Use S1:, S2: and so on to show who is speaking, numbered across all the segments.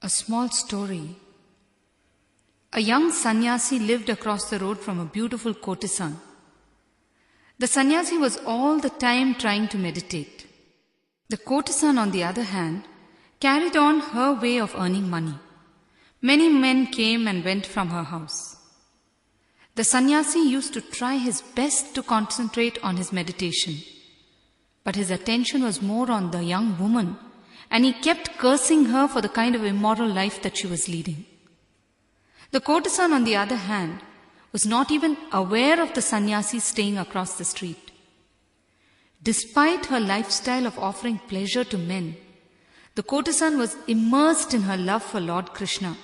S1: A small story. A young sannyasi lived across the road from a beautiful courtesan. The sannyasi was all the time trying to meditate. The courtesan, on the other hand, carried on her way of earning money. Many men came and went from her house. The sannyasi used to try his best to concentrate on his meditation, but his attention was more on the young woman, and he kept cursing her for the kind of immoral life that she was leading. The courtesan, on the other hand, was not even aware of the sannyasi staying across the street. Despite her lifestyle of offering pleasure to men, the courtesan was immersed in her love for Lord Krishna,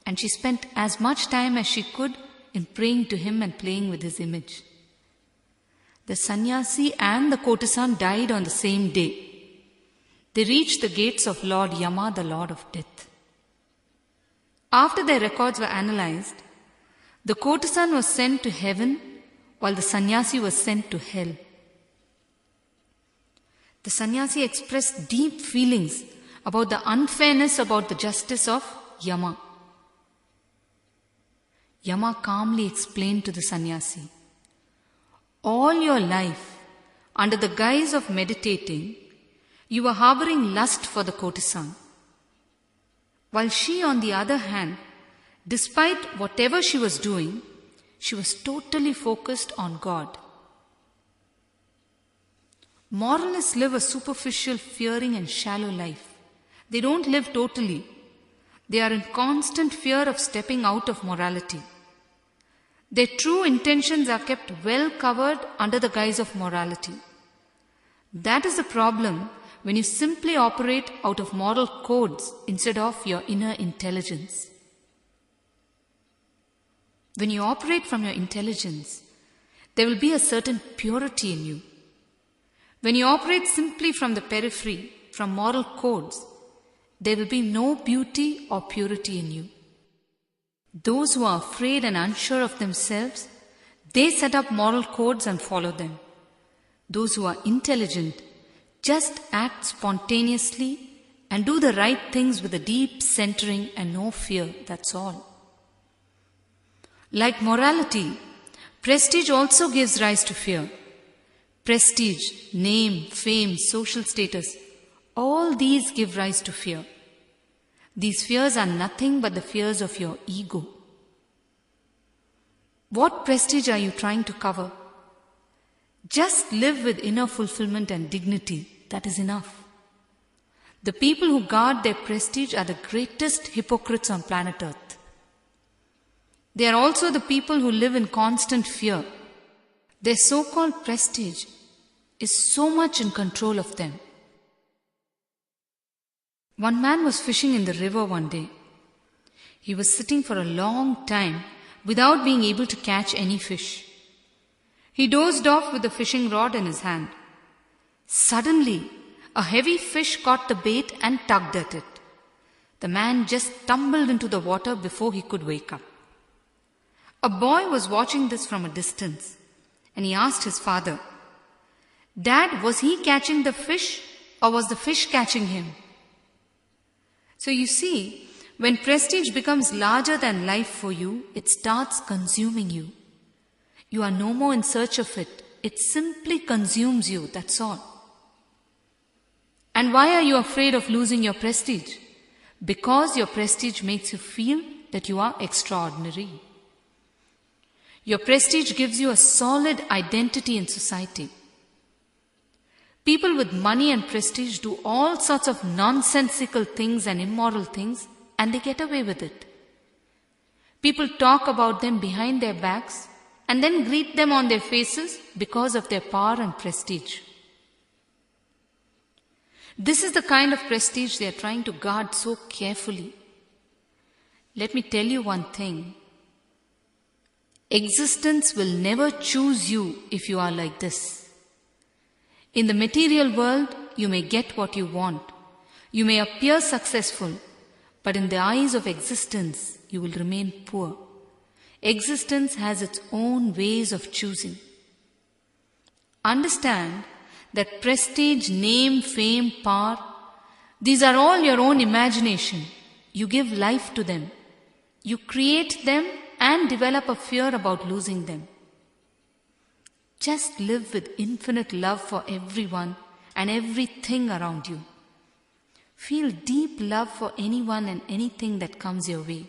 S1: and she spent as much time as she could in praying to him and playing with his image. The sannyasi and the courtesan died on the same day. They reached the gates of Lord Yama, the Lord of Death. After their records were analyzed, the courtesan was sent to heaven while the sannyasi was sent to hell. The sannyasi expressed deep feelings about the unfairness about the justice of Yama. Yama calmly explained to the sannyasi, "All your life, under the guise of meditating, you were harboring lust for the courtesan, while she, on the other hand, despite whatever she was doing, she was totally focused on God." Moralists live a superficial, fearing and shallow life. They don't live totally. They are in constant fear of stepping out of morality. Their true intentions are kept well covered under the guise of morality. That is the problem when you simply operate out of moral codes instead of your inner intelligence. When you operate from your intelligence, there will be a certain purity in you. When you operate simply from the periphery, from moral codes, there will be no beauty or purity in you. Those who are afraid and unsure of themselves, they set up moral codes and follow them. Those who are intelligent just act spontaneously and do the right things with a deep centering and no fear, that's all. Like morality, prestige also gives rise to fear. Prestige, name, fame, social status, all these give rise to fear. These fears are nothing but the fears of your ego. What prestige are you trying to cover? Just live with inner fulfillment and dignity. That is enough. The people who guard their prestige are the greatest hypocrites on planet Earth. They are also the people who live in constant fear. Their so-called prestige is so much in control of them. One man was fishing in the river one day. He was sitting for a long time without being able to catch any fish. He dozed off with the fishing rod in his hand. Suddenly, a heavy fish caught the bait and tugged at it. The man just tumbled into the water before he could wake up. A boy was watching this from a distance, and he asked his father, "Dad, was he catching the fish or was the fish catching him?" So you see, when prestige becomes larger than life for you, it starts consuming you. You are no more in search of it. It simply consumes you, that's all. And why are you afraid of losing your prestige? Because your prestige makes you feel that you are extraordinary. Your prestige gives you a solid identity in society. People with money and prestige do all sorts of nonsensical things and immoral things, and they get away with it. People talk about them behind their backs and then greet them on their faces because of their power and prestige. This is the kind of prestige they are trying to guard so carefully. Let me tell you one thing. Existence will never choose you if you are like this. In the material world, you may get what you want. You may appear successful, but in the eyes of existence, you will remain poor. Existence has its own ways of choosing. Understand that prestige, name, fame, power, these are all your own imagination. You give life to them. You create them and develop a fear about losing them. Just live with infinite love for everyone and everything around you. Feel deep love for anyone and anything that comes your way.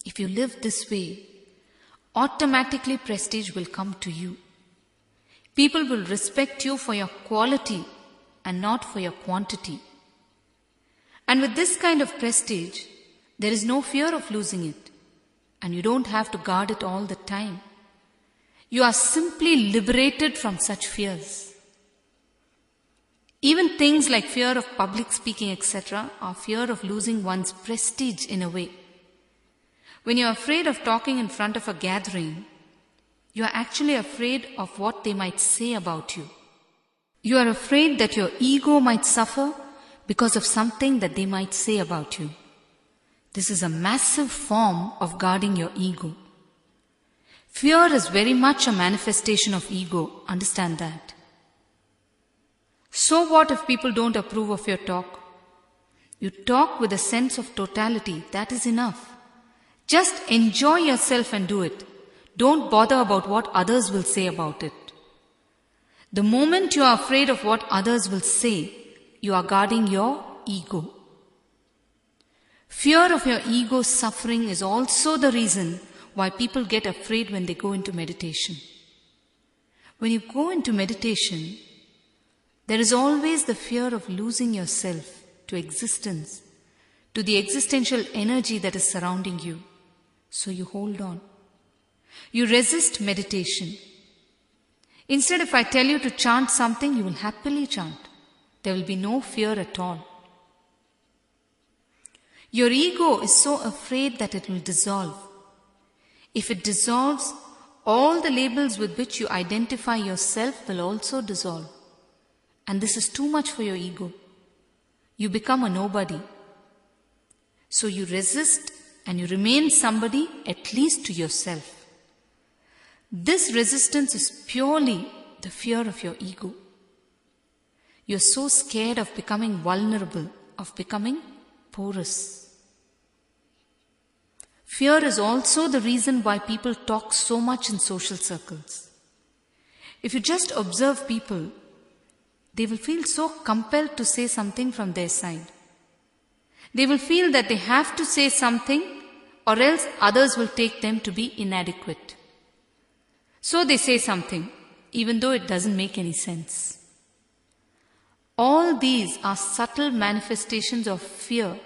S1: If you live this way, automatically prestige will come to you. People will respect you for your quality and not for your quantity. And with this kind of prestige, there is no fear of losing it, and you don't have to guard it all the time. You are simply liberated from such fears. Even things like fear of public speaking, etc., are fear of losing one's prestige in a way. When you are afraid of talking in front of a gathering, you are actually afraid of what they might say about you. You are afraid that your ego might suffer because of something that they might say about you. This is a massive form of guarding your ego. Fear is very much a manifestation of ego. Understand that. So what if people don't approve of your talk? You talk with a sense of totality. That is enough. Just enjoy yourself and do it. Don't bother about what others will say about it. The moment you are afraid of what others will say, you are guarding your ego. Fear of your ego suffering is also the reason why people get afraid when they go into meditation. When you go into meditation, there is always the fear of losing yourself to existence, to the existential energy that is surrounding you. So you hold on. You resist meditation. Instead, if I tell you to chant something, you will happily chant. There will be no fear at all. Your ego is so afraid that it will dissolve. If it dissolves, all the labels with which you identify yourself will also dissolve. And this is too much for your ego. You become a nobody. So you resist and you remain somebody, at least to yourself. This resistance is purely the fear of your ego. You're so scared of becoming vulnerable, of becoming porous. Fear is also the reason why people talk so much in social circles. If you just observe people, they will feel so compelled to say something from their side. They will feel that they have to say something or else others will take them to be inadequate. So they say something, even though it doesn't make any sense. All these are subtle manifestations of fear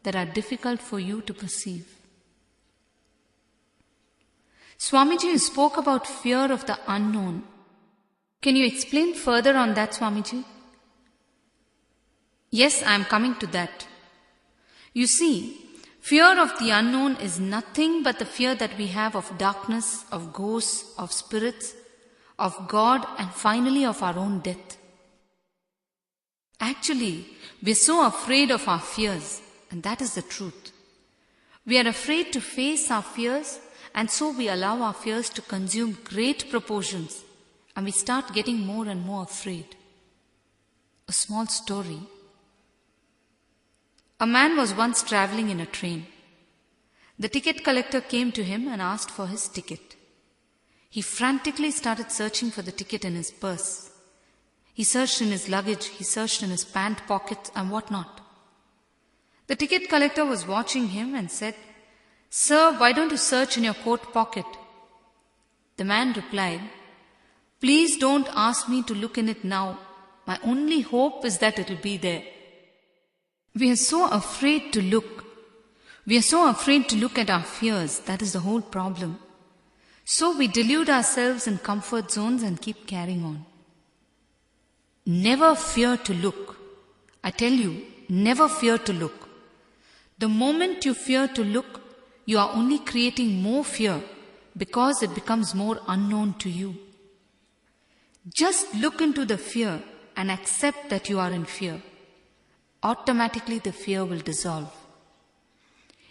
S1: that are difficult for you to perceive. Swamiji spoke about fear of the unknown. Can you explain further on that, Swamiji? Yes, I am coming to that. You see, fear of the unknown is nothing but the fear that we have of darkness, of ghosts, of spirits, of God, and finally of our own death. Actually, we are so afraid of our fears, and that is the truth. We are afraid to face our fears, and so we allow our fears to consume great proportions, and we start getting more and more afraid. A small story. A man was once traveling in a train. The ticket collector came to him and asked for his ticket. He frantically started searching for the ticket in his purse. He searched in his luggage, he searched in his pant pockets and whatnot. The ticket collector was watching him and said, "Sir, why don't you search in your coat pocket?" The man replied, "Please don't ask me to look in it now. My only hope is that it will be there." We are so afraid to look. We are so afraid to look at our fears. That is the whole problem. So we delude ourselves in comfort zones and keep carrying on. Never fear to look. I tell you, never fear to look. The moment you fear to look, you are only creating more fear because it becomes more unknown to you. Just look into the fear and accept that you are in fear. Automatically the fear will dissolve.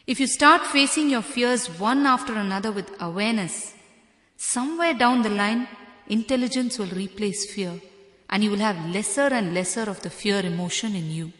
S1: If you start facing your fears one after another with awareness, somewhere down the line, intelligence will replace fear, and you will have lesser and lesser of the fear emotion in you.